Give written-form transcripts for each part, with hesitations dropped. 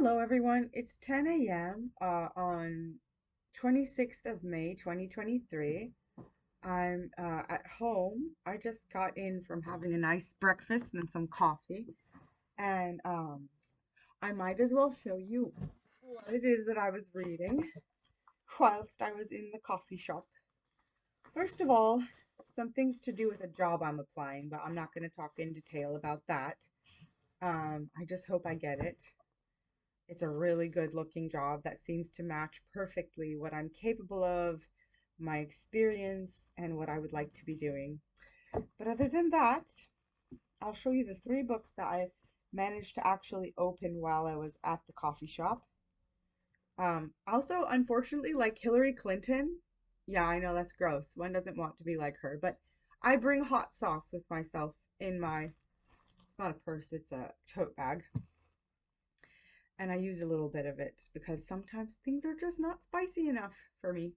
Hello everyone, it's 10 a.m. On 26th of May 2023. I'm at home. I just got in from having a nice breakfast and some coffee, and I might as well show you what it is that I was reading whilst I was in the coffee shop. First of all, some things to do with a job I'm applying, but I'm not going to talk in detail about that. I just hope I get it. It's a really good looking job that seems to match perfectly what I'm capable of, my experience, and what I would like to be doing. But other than that, I'll show you the three books that I managed to actually open while I was at the coffee shop. Also, unfortunately, like Hillary Clinton, yeah, I know that's gross. One doesn't want to be like her, but I bring hot sauce with myself in it's not a purse, it's a tote bag. And I use a little bit of it because sometimes things are just not spicy enough for me.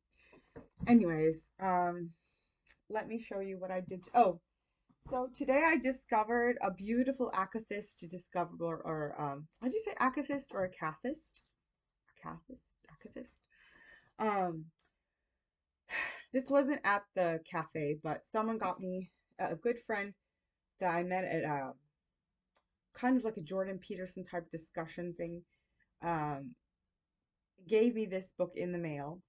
Anyways, let me show you what I did. Oh, so today I discovered a beautiful amethyst to discover, how do you say amethyst or a cathist? Amethyst. Um, this wasn't at the cafe, but someone got me, a good friend that I met at kind of like a Jordan Peterson type discussion thing. Um, gave me this book in the mail,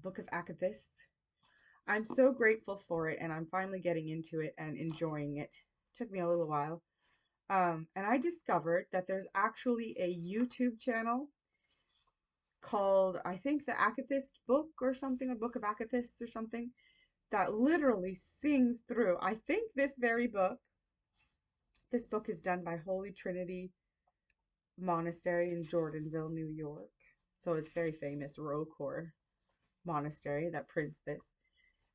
Book of Amethysts. I'm so grateful for it, and I'm finally getting into it and enjoying it. Took me a little while. And I discovered that there's actually a YouTube channel called, I think, the Amethyst Book or something, a Book of Amethysts or something, that literally sings through. I think this book is done by Holy Trinity Monastery in Jordanville, New York. So it's very famous, Rocor Monastery that prints this.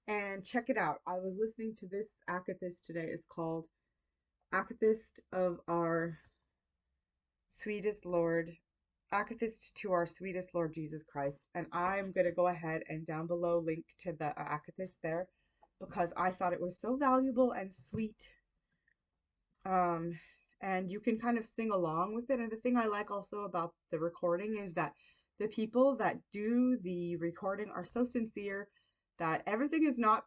And check it out. I was listening to this Amethyst today. It's called Amethyst of our sweetest Lord, Amethyst to our sweetest Lord Jesus Christ. And I'm going to go ahead and down below link to the Amethyst there because I thought it was so valuable and sweet. Um, and you can kind of sing along with it. And the thing I like also about the recording is that the people that do the recording are so sincere that everything is not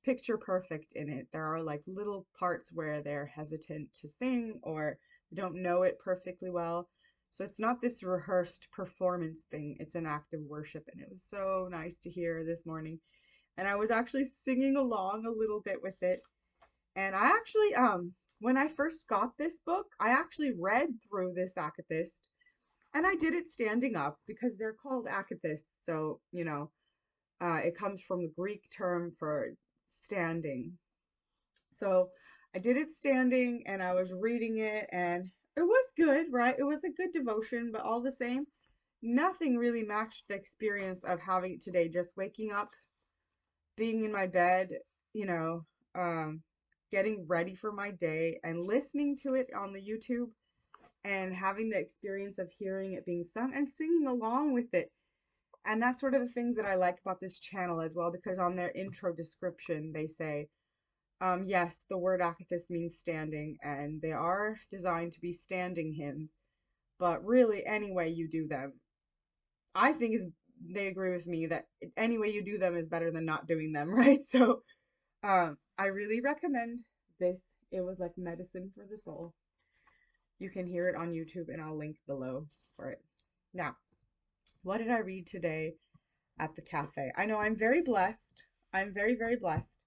picture perfect in it. There are like little parts where they're hesitant to sing or don't know it perfectly well. So it's not this rehearsed performance thing. It's an act of worship. And it was so nice to hear this morning. And I was actually singing along a little bit with it. And I actually, when I first got this book, I actually read through this Amethyst, and I did it standing up because they're called Amethysts. So, it comes from the Greek term for standing. So I did it standing and I was reading it, and it was good, right? It was a good devotion, but all the same, nothing really matched the experience of having it today, just waking up, being in my bed, you know, um, getting ready for my day and listening to it on the YouTube and having the experience of hearing it being sung and singing along with it. And that's sort of the things that I like about this channel as well, because on their intro description, they say, yes, the word akathis means standing, and they are designed to be standing hymns, but really, any way you do them, I think is they agree with me that any way you do them is better than not doing them, right? So, I really recommend this. It was like medicine for the soul. You can hear it on YouTube, and I'll link below for it. Now, what did I read today at the cafe? I know I'm very blessed. I'm very, very blessed.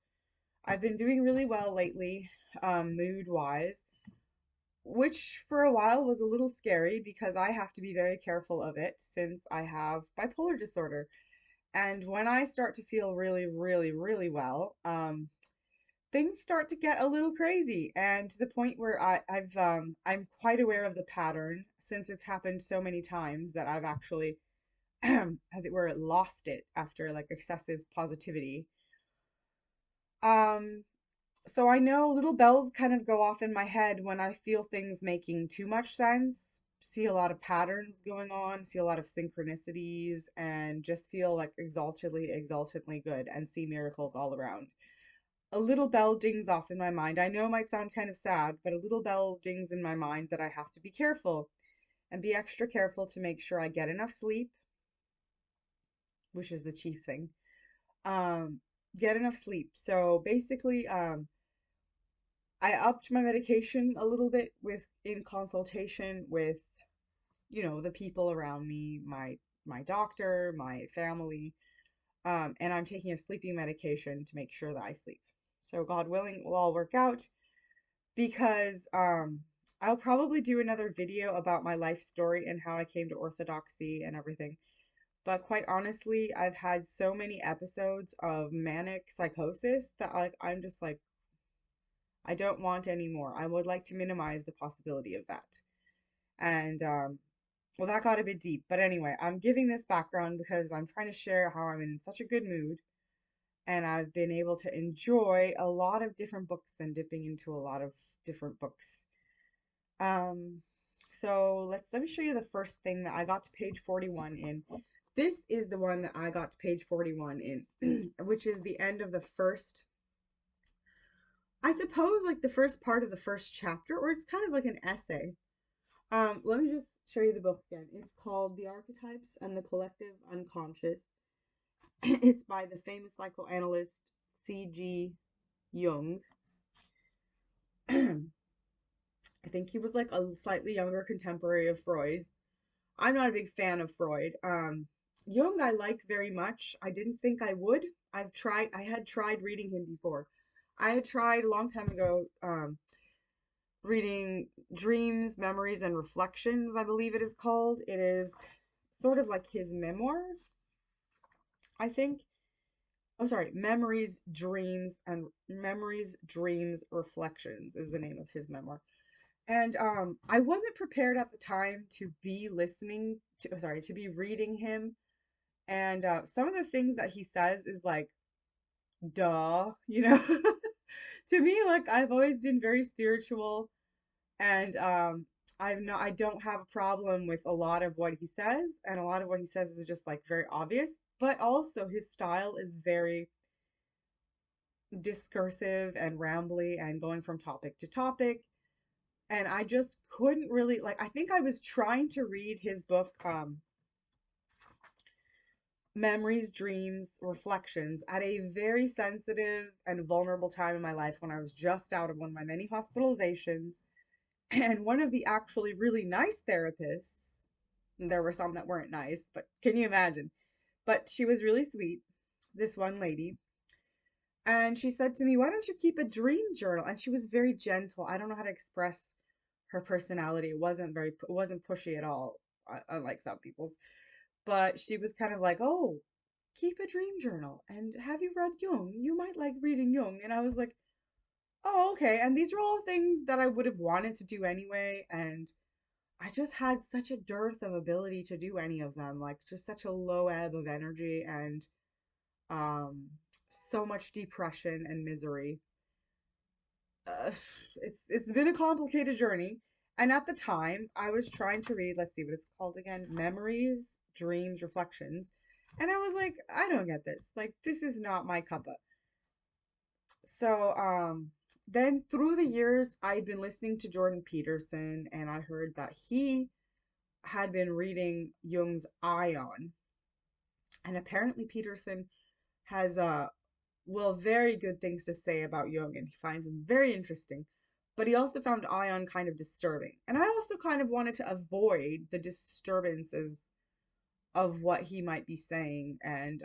I've been doing really well lately, mood-wise, which for a while was a little scary because I have to be very careful of it since I have bipolar disorder. And when I start to feel really, really, really well, things start to get a little crazy, and to the point where I'm quite aware of the pattern since it's happened so many times that I've actually, as it were, lost it after like excessive positivity. Um, so I know little bells kind of go off in my head when I feel things making too much sense, see a lot of patterns going on, see a lot of synchronicities, and just feel like exaltedly good and see miracles all around. A little bell dings off in my mind. I know it might sound kind of sad, but a little bell dings in my mind that I have to be careful. and be extra careful to make sure I get enough sleep, which is the chief thing. Um, get enough sleep. So basically, I upped my medication a little bit with in consultation with, the people around me, my doctor, my family, and I'm taking a sleeping medication to make sure that I sleep. So God willing, it will all work out because I'll probably do another video about my life story and how I came to Orthodoxy and everything. But quite honestly, I've had so many episodes of manic psychosis that I'm just like, I don't want any more. I would like to minimize the possibility of that. And well, that got a bit deep. But anyway, I'm giving this background because I'm trying to share how I'm in such a good mood and I've been able to enjoy a lot of different books and dipping into a lot of different books. Um, so let me show you the first thing that I got to page 41 in. This is the one that I got to page 41 in, which is the end of the first, I suppose, like the first part of the first chapter, or it's kind of like an essay. Let me just show you the book again. It's called The Archetypes and the Collective Unconscious. It's by the famous psychoanalyst C G Jung. I think he was like a slightly younger contemporary of Freud. I'm not a big fan of Freud. Jung I like very much. I didn't think I would. I had tried reading him before. I had tried a long time ago reading Dreams, Memories, and Reflections, I believe it is called. It is sort of like his memoir, I think. Oh, sorry, Memories, Dreams, Reflections is the name of his memoir. And I wasn't prepared at the time to be to be reading him. And some of the things that he says is like, duh, to me, like I've always been very spiritual, and I don't have a problem with a lot of what he says, and a lot of what he says is just like very obvious, but also his style is very discursive and rambly and going from topic to topic. And I just couldn't really like, I think I was trying to read his book, Memories, Dreams, Reflections at a very sensitive and vulnerable time in my life when I was just out of one of my many hospitalizations. And one of the actually really nice therapists, there were some that weren't nice, but can you imagine? But she was really sweet, this one lady. And she said to me, "Why don't you keep a dream journal?" And she was very gentle. I don't know how to express her personality. It wasn't pushy at all, unlike some people's. But she was kind of like, "Oh, keep a dream journal. And have you read Jung? You might like reading Jung." And I was like, "Oh, okay." And these are all things that I would have wanted to do anyway. And I just had such a dearth of ability to do any of them, like just such a low ebb of energy and um, so much depression and misery. uh, it's been a complicated journey. And at the time, I was trying to read, let's see what it's called again, Memories, Dreams, Reflections. And I was like, I don't get this. Like, this is not my cuppa. So, then through the years, I'd been listening to Jordan Peterson, and I heard that he had been reading Jung's Ion. And apparently, Peterson has very good things to say about Jung, and he finds him very interesting. But he also found Ion kind of disturbing. And I also kind of wanted to avoid the disturbances of what he might be saying. And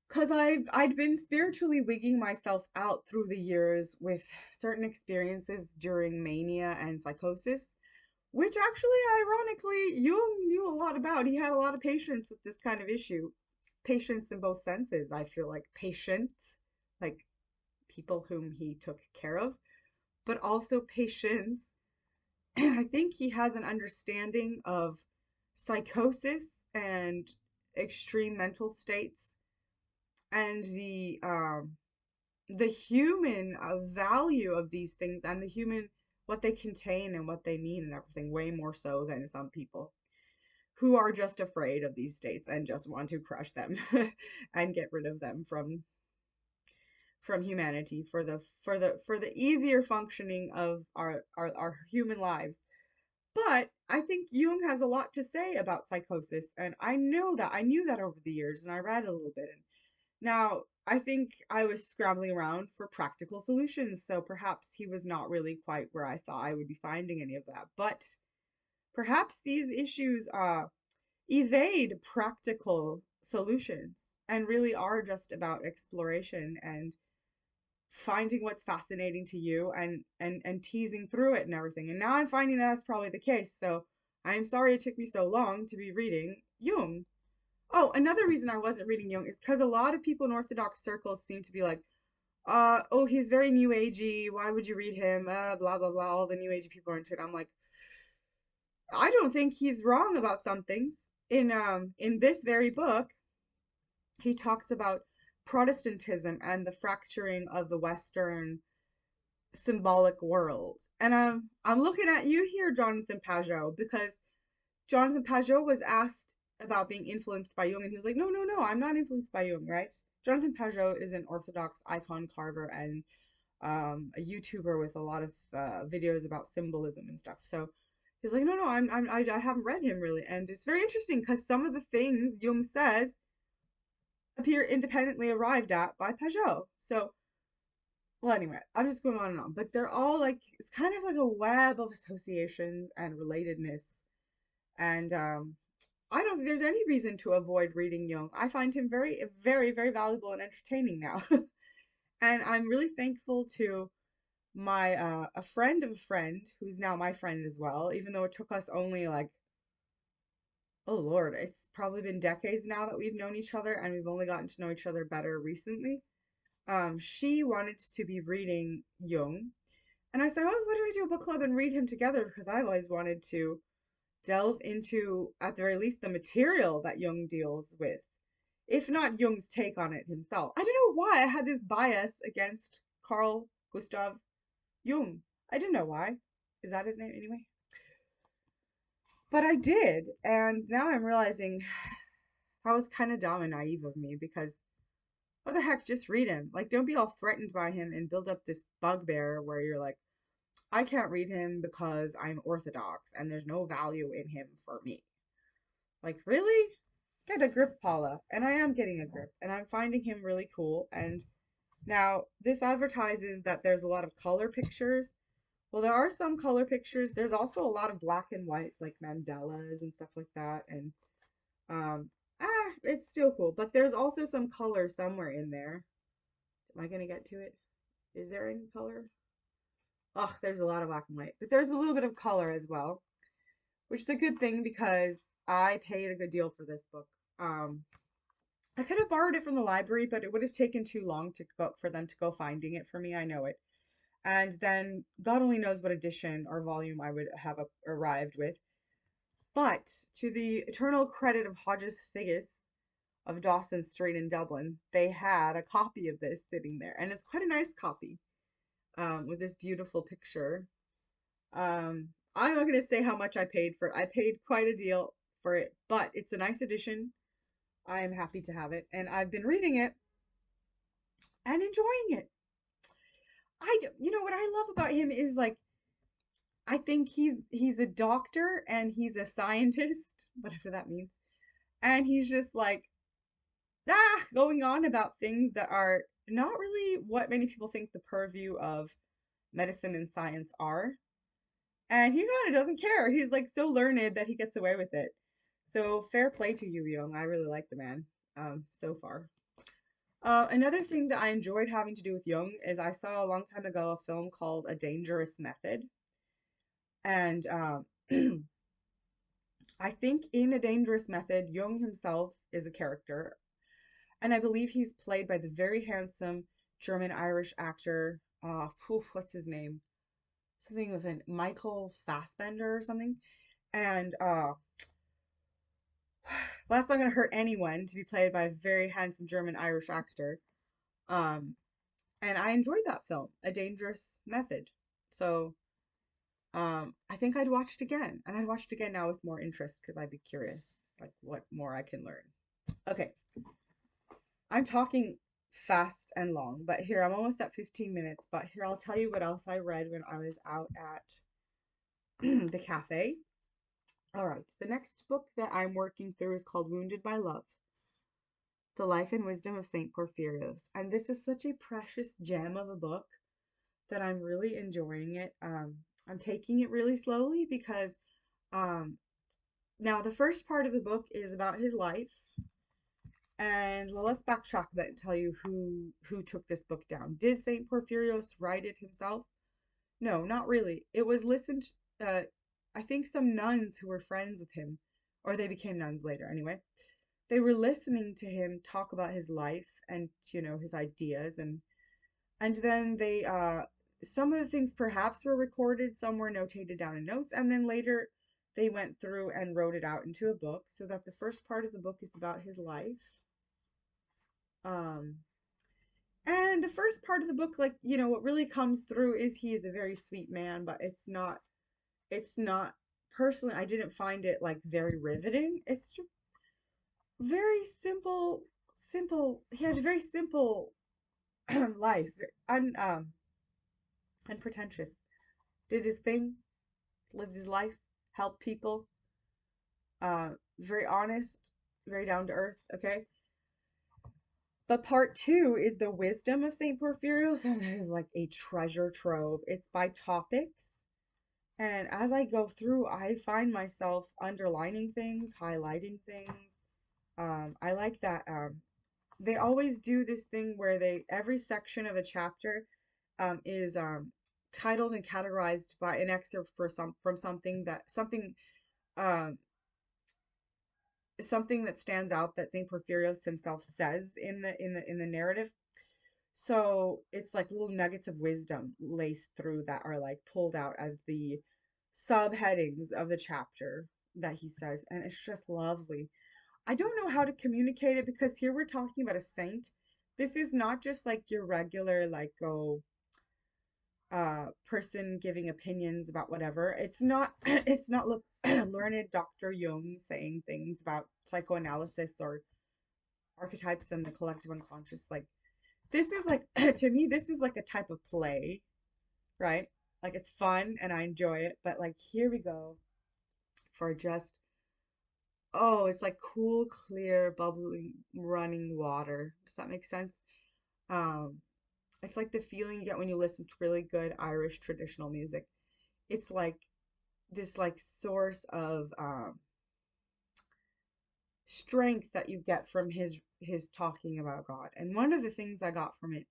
because I'd been spiritually wigging myself out through the years with certain experiences during mania and psychosis, which actually, ironically, Jung knew a lot about. He had a lot of patience with this kind of issue. Patience in both senses. I feel like patient, like people whom he took care of, but also patience. And I think he has an understanding of psychosis and extreme mental states and the human value of these things and the human what they contain and what they mean and everything way more so than some people who are just afraid of these states and just want to crush them and get rid of them from humanity for the easier functioning of our human lives. But I think Jung has a lot to say about psychosis, and I know that. I knew that over the years, and I read a little bit. And now, I think I was scrambling around for practical solutions, so perhaps he was not really quite where I thought I would be finding any of that. But perhaps these issues evade practical solutions and really are just about exploration and finding what's fascinating to you and teasing through it and everything. And now I'm finding that that's probably the case. So I'm sorry it took me so long to be reading Jung. Oh, another reason I wasn't reading Jung is because a lot of people in Orthodox circles seem to be like, oh, he's very new agey. Why would you read him? Blah blah blah. All the new agey people are into it. I'm like, I don't think he's wrong about some things. In this very book, he talks about Protestantism and the fracturing of the Western symbolic world. And I'm looking at you here, Jonathan Pajot, because Jonathan Pajot was asked about being influenced by Jung, and he was like, no, no, no, I'm not influenced by Jung, right? Jonathan Pajot is an Orthodox icon carver and a YouTuber with a lot of videos about symbolism and stuff. So he's like, no, no, I haven't read him really, and it's very interesting because some of the things Jung says appear independently arrived at by Pajot. So, well, anyway, I'm just going on and on, but they're all like, it's kind of like a web of association and relatedness. And I don't think there's any reason to avoid reading Jung. I find him very, very, very valuable and entertaining now. And I'm really thankful to my a friend of a friend who's now my friend as well, even though it took us only like, oh Lord, it's probably been decades now that we've known each other and we've only gotten to know each other better recently. She wanted to be reading Jung, and I said, well, why don't we do a book club and read him together? Because I've always wanted to delve into, at the very least, the material that Jung deals with, if not Jung's take on it himself. I don't know why I had this bias against Carl Gustav Jung. I didn't know why. Is that his name anyway? But I did, and now I'm realizing that was kind of dumb and naive of me because what the heck, just read him. Like, don't be all threatened by him and build up this bugbear where you're like, I can't read him because I'm Orthodox and there's no value in him for me. Like, really? Get a grip, Paula. And I am getting a grip, and I'm finding him really cool. And now, this advertises that there's a lot of color pictures. Well, there are some color pictures. There's also a lot of black and white, like mandalas and stuff like that. And it's still cool. But there's also some color somewhere in there. Am I gonna get to it? Is there any color? Oh, there's a lot of black and white, but there's a little bit of color as well, which is a good thing because I paid a good deal for this book. Um, I could have borrowed it from the library, but it would have taken too long to go for them to go finding it for me. I know it. And then God only knows what edition or volume I would have arrived with. But to the eternal credit of Hodges Figgis of Dawson Street in Dublin, they had a copy of this sitting there, and it's quite a nice copy with this beautiful picture. I'm not going to say how much I paid for it. I paid quite a deal for it, but it's a nice edition. I am happy to have it, and I've been reading it and enjoying it. You know what I love about him is like I think he's a doctor and he's a scientist, whatever that means, and he's just like going on about things that are not really what many people think the purview of medicine and science are. And he kind of doesn't care. He's like so learned that he gets away with it. So fair play to you, Young. I really like the man so far. Another thing that I enjoyed having to do with Jung is I saw a long time ago a film called A Dangerous Method. And I think in A Dangerous Method, Jung himself is a character. And I believe he's played by the very handsome German-Irish actor, what's his name? Something with an Michael Fassbender or something. And well, that's not going to hurt anyone to be played by a very handsome German-Irish actor. Um, and I enjoyed that film, A Dangerous Method. So I think I'd watch it again, and I'd watch it again now with more interest because I'd be curious, like what more I can learn. Okay, I'm talking fast and long, but here I'm almost at 15 minutes. But here I'll tell you what else I read when I was out at the cafe. All right, the next book that I'm working through is called Wounded by Love, The Life and Wisdom of St. Porphyrios. And this is such a precious gem of a book that I'm really enjoying it. I'm taking it really slowly because um, now the first part of the book is about his life. And well, let's backtrack a bit and tell you who took this book down. Did St. Porphyrios write it himself? No, not really. It was listened, uh, I think some nuns who were friends with him, or they became nuns later anyway. They were listening to him talk about his life and, his ideas, and then some of the things perhaps were recorded, some were notated down in notes, and then later they went through and wrote it out into a book so that the first part of the book is about his life. Um, and the first part of the book, like, what really comes through is he is a very sweet man, but it's not personally, I didn't find it like very riveting. It's just very simple. He had a very simple life, unpretentious. Did his thing, lived his life, helped people. Very honest, very down to earth. Okay, but part two is the wisdom of Saint Porphyrios, and that is like a treasure trove. It's by topics. And as I go through, I find myself underlining things, highlighting things. I like that they always do this thing where every section of a chapter is titled and categorized by an excerpt from um, something that stands out that Saint Porphyrios himself says in the narrative. So it's like little nuggets of wisdom laced through that are like pulled out as the subheadings of the chapter that he says, and it's just lovely. I don't know how to communicate it because here we're talking about a saint. This is not just like your regular like person giving opinions about whatever. It's not it's not learned Dr. Jung saying things about psychoanalysis or archetypes and the collective unconscious. Like this is like to me this is like a type of play, right? Like it's fun and I enjoy it, but like here we go for just it's like cool, clear, bubbling, running water. Does that make sense? Um, it's like the feeling you get when you listen to really good Irish traditional music. It's like this like source of strength that you get from his talking about God. And one of the things I got from it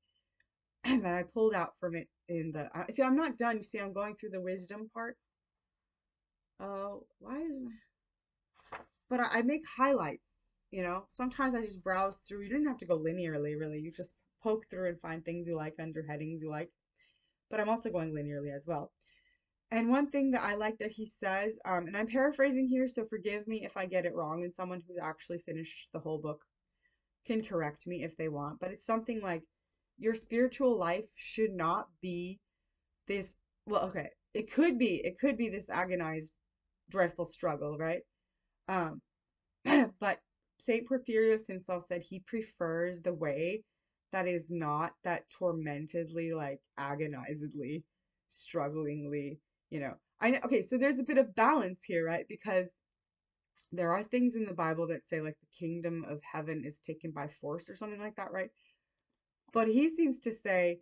that I pulled out from it in the see, I'm not done. You see, I'm going through the wisdom part. Oh, why is my but I make highlights, Sometimes I just browse through. You don't have to go linearly, really. You just poke through and find things you like under headings you like. But I'm also going linearly as well. And one thing that I like that he says, and I'm paraphrasing here, so forgive me if I get it wrong, and someone who's actually finished the whole book can correct me if they want, but it's something like your spiritual life should not be this, well, okay, it could be this agonized, dreadful struggle, right? Um, but Saint Porphyrios himself said he prefers the way that is not that tormentedly, like agonizedly, strugglingly, I know, okay, so there's a bit of balance here, right? Because there are things in the Bible that say like the kingdom of heaven is taken by force or something like that, right? But he seems to say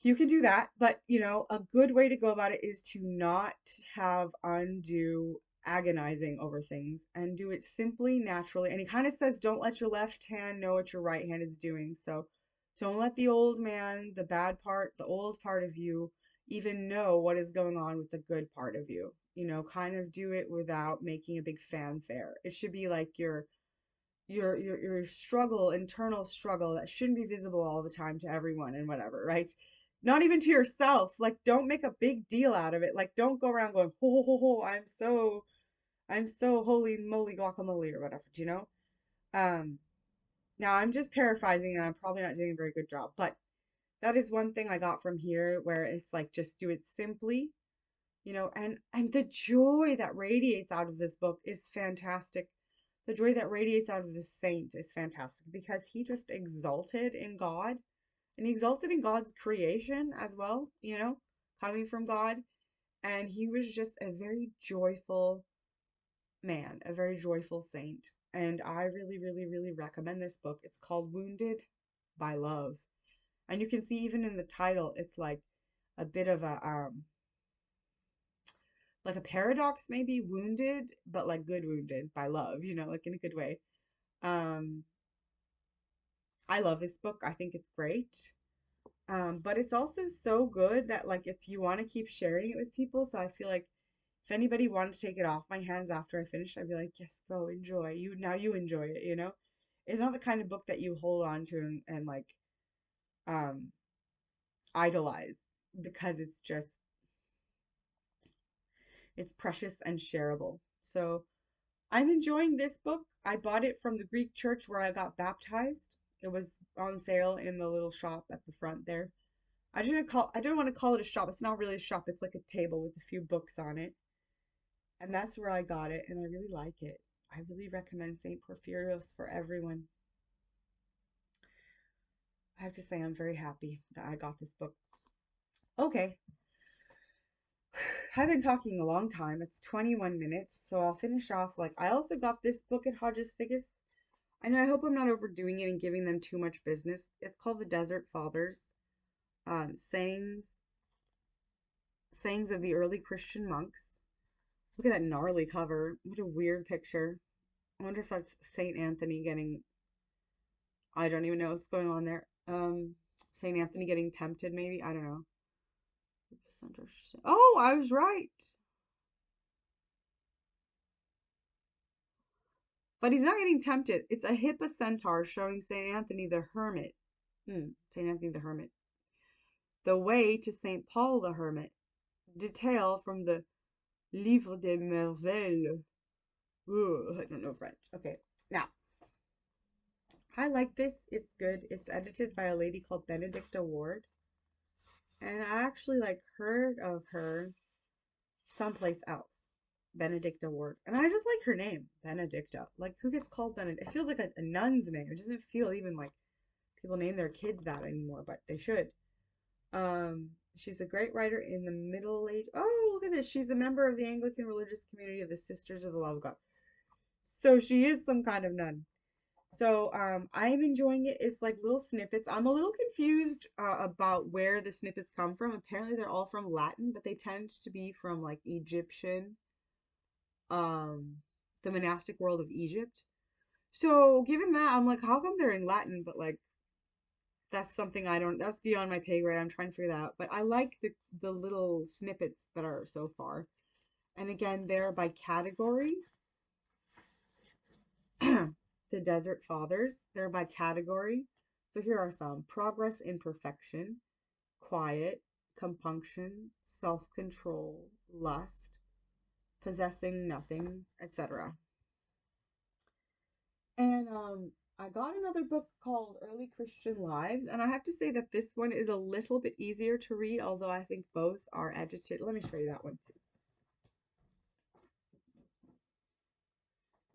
you can do that, but a good way to go about it is to not have undue agonizing over things and do it simply, naturally. And he kind of says, don't let your left hand know what your right hand is doing. So don't let the old man, the bad part, the old part of you, even know what is going on with the good part of you. Kind of do it without making a big fanfare. It should be like your struggle, internal struggle that shouldn't be visible all the time to everyone and whatever, right? Not even to yourself. Like, don't make a big deal out of it. Like, don't go around going, ho, ho, ho, ho, I'm so holy moly guacamole or whatever, do you know? Um, Now I'm just paraphrasing and I'm probably not doing a very good job, but that is one thing I got from here where it's like, just do it simply, and the joy that radiates out of this book is fantastic. The joy that radiates out of the saint is fantastic because he just exalted in God and he exalted in God's creation as well, coming from God. And he was just a very joyful man, a very joyful saint. And I really, really, really recommend this book. It's called Wounded by Love. And you can see even in the title, it's like a bit of a like a paradox maybe, wounded, but like good wounded by love, like in a good way. Um, I love this book. I think it's great. But it's also so good that like it's you want to keep sharing it with people. So I feel like if anybody wanted to take it off my hands after I finish, I'd be like, yes, go enjoy. You enjoy it. It's not the kind of book that you hold on to and like um idolize because it's precious and shareable. So I'm enjoying this book. I bought it from the Greek church where I got baptized. It was on sale in the little shop at the front there. I don't want to call it a shop. It's not really a shop. It's like a table with a few books on it. And that's where I got it, and I really like it. I really recommend St. Porphyrios for everyone. I have to say I'm very happy that I got this book. Okay, I've been talking a long time. It's 21 minutes, so I'll finish off. Like, I also got this book at Hodges Figgis. I hope I'm not overdoing it and giving them too much business. It's called The Desert Fathers, sayings, sayings of the early Christian monks. Look at that gnarly cover. What a weird picture. I wonder if that's Saint Anthony getting, I don't even know what's going on there. Saint Anthony getting tempted, maybe? I don't know. Oh, I was right. But he's not getting tempted. It's a hippocentaur showing Saint Anthony the Hermit. Saint Anthony the Hermit. The way to Saint Paul the Hermit. Detail from the Livre des Merveilles. Ooh, I don't know French. Okay, now I like this. It's good. It's edited by a lady called Benedicta Ward, and I actually like heard of her someplace else. Benedicta Ward, and I just like her name, Benedicta. Like who gets called Benedict? It feels like a nun's name. It doesn't feel even like people name their kids that anymore, but they should. She's a great writer in the Middle Age. Oh, look at this. She's a member of the Anglican religious community of the Sisters of the Love of God. So she is some kind of nun. So I'm enjoying it. It's like little snippets. I'm a little confused about where the snippets come from. Apparently they're all from Latin, but they tend to be from like Egyptian, um, the monastic world of Egypt. So given that, I'm like, how come they're in Latin? But like that's something I don't. That's beyond my pay grade. I'm trying to figure that out. But I like the little snippets that are so far. And again, they're by category. The Desert Fathers. They're by category. So here are some: progress in perfection, quiet, compunction, self-control, lust, possessing nothing, etc. And I got another book called Early Christian Lives, and I have to say that this one is a little bit easier to read, although I think both are edited. Let me show you that one too.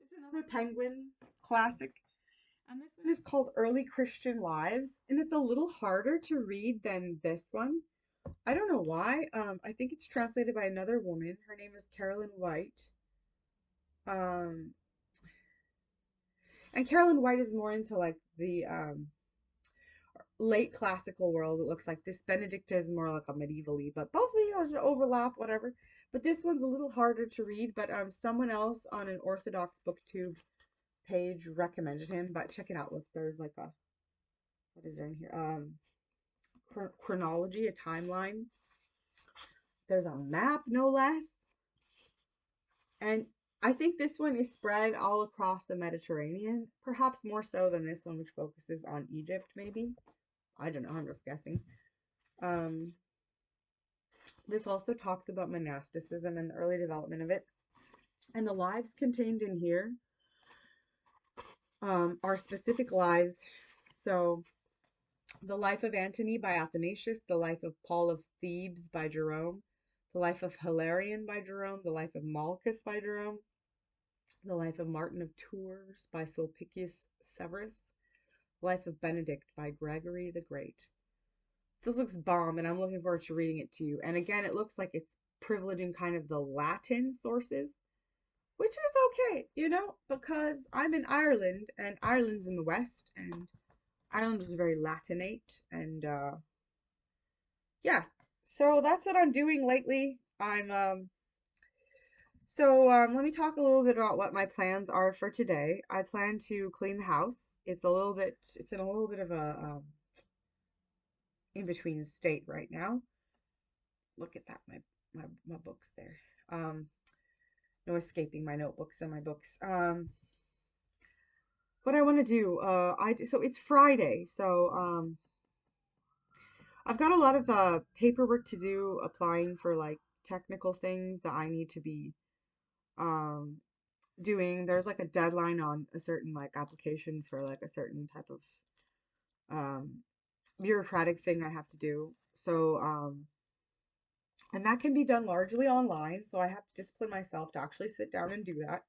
This is another Penguin classic. And this one is called Early Christian Lives, and it's a little harder to read than this one. I don't know why. I think it's translated by another woman. Her name is Caroline White. Um, and Caroline White is more into like the late classical world. It looks like this Benedicta is more like a medievally, but both of just overlap, whatever. But this one's a little harder to read. But someone else on an Orthodox BookTube page recommended him. But check it out. Look, there's like a what is there in here? Chronology, a timeline. There's a map, no less. And I think this one is spread all across the Mediterranean, perhaps more so than this one, which focuses on Egypt, maybe. I don't know, I'm just guessing. Um, this also talks about monasticism and the early development of it. And the lives contained in here are specific lives. So, the life of Antony by Athanasius, the life of Paul of Thebes by Jerome, the life of Hilarion by Jerome, the life of Malchus by Jerome, the life of Martin of Tours by Sulpicius Severus, Life of Benedict by Gregory the Great. This looks bomb, and I'm looking forward to reading it too. And again, it looks like it's privileging kind of the Latin sources, which is okay, because I'm in Ireland and Ireland's in the West and Ireland is very Latinate and yeah. So that's what I'm doing lately. Let me talk a little bit about what my plans are for today. I plan to clean the house. It's in a little bit of a in between state right now. Look at that, my books there. Um, no escaping my notebooks and my books. What I want to do, so it's Friday, so I've got a lot of paperwork to do, applying for like technical things that I need to be um doing. There's like a deadline on a certain like application for like a certain type of um bureaucratic thing I have to do. And that can be done largely online, so I have to discipline myself to actually sit down and do that.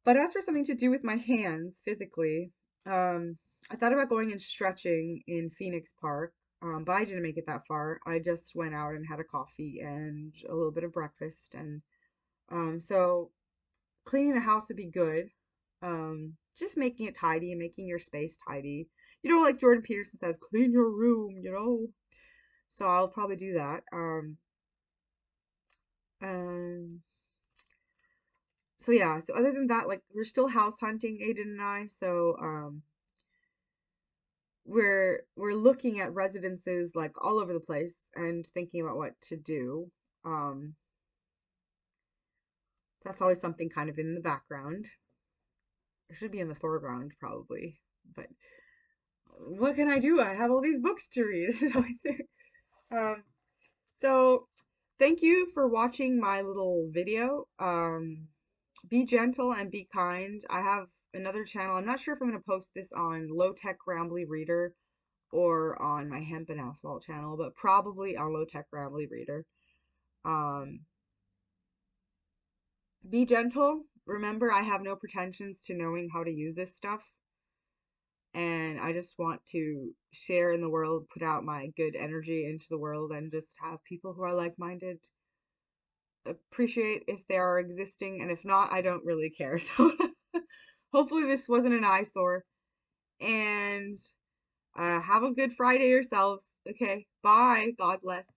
But as for something to do with my hands physically, I thought about going and stretching in Phoenix Park, but I didn't make it that far. I just went out and had a coffee and a little bit of breakfast, and so cleaning the house would be good. Just making it tidy and making your space tidy. Like Jordan Peterson says, clean your room. So I'll probably do that. Um, so yeah, so other than that, like we're still house hunting, Aiden and I. So we're looking at residences like all over the place and thinking about what to do. Um, that's always something kind of in the background. It should be in the foreground probably, but what can I do? I have all these books to read. um, so thank you for watching my little video. Be gentle and be kind. I have another channel. I'm not sure if I'm going to post this on Low Tech Rambly Reader or on my Hemp and Asphalt channel, but probably on Low Tech Rambly Reader. Um, be gentle. Remember, I have no pretensions to knowing how to use this stuff. And I just want to share in the world, put out my good energy into the world, and just have people who are like-minded appreciate if they are existing, and if not, I don't really care. So hopefully this wasn't an eyesore, and have a good Friday yourselves. Okay, bye. God bless.